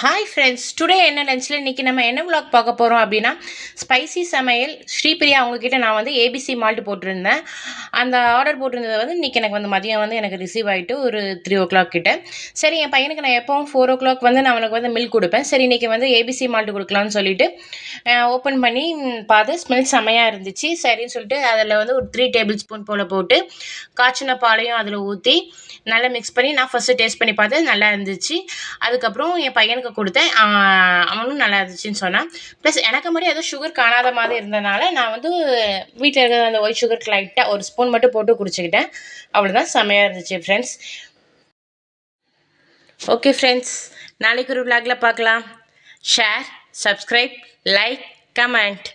Hi friends, today என்ன லஞ்சில் இன்றைக்கி நம்ம என்ன விளாக் பார்க்க போகிறோம் அப்படின்னா, ஸ்பைசி சமையல் ஸ்ரீபிரியா அவங்கக்கிட்ட நான் வந்து ஏபிசி மால்ட் போட்டிருந்தேன். அந்த ஆர்டர் போட்டிருந்தது வந்து இன்றைக்கி எனக்கு வந்து மதியம் வந்து எனக்கு ரிசீவ் ஆகிட்டு ஒரு 3 o'clock கிட்ட. சரி, என் பையனுக்கு நான் எப்போவும் 4 o'clock வந்து நான் அவனுக்கு வந்து மில்க் கொடுப்பேன். சரி, இன்றைக்கி வந்து ஏபிசி மால்ட் கொடுக்கலான்னு சொல்லிட்டு ஓப்பன் பண்ணி பார்த்து ஸ்மெல் செம்மையாக இருந்துச்சு. சரின்னு சொல்லிட்டு அதில் வந்து ஒரு 3 டேபிள் ஸ்பூன் போல் போட்டு காய்ச்சின பாலையும் அதில் ஊற்றி நல்லா மிக்ஸ் பண்ணி நான் ஃபஸ்ட்டு டேஸ்ட் பண்ணி பார்த்தேன், நல்லா இருந்துச்சு. அதுக்கப்புறம் என் பையனுக்கு கொடுத்தேன், அவனும் நல்லா இருந்துச்சுன்னு சொன்னான். ப்ளஸ் எனக்கு மட்டும் ஏதோ சுகர் காணாத மாதிரி இருந்தனால நான் வந்து வீட்டில் இருக்கிற அந்த ஒயிட் சுகருக்கு லைட்டாக ஒரு ஸ்பூன் மட்டும் போட்டு குடிச்சிக்கிட்டேன். அவ்வளோதான், செம்மையாக இருந்துச்சு ஃப்ரெண்ட்ஸ். ஓகே ஃப்ரெண்ட்ஸ், நாளைக்கு ஒரு விளாகில் பார்க்கலாம். Share, subscribe, like, comment.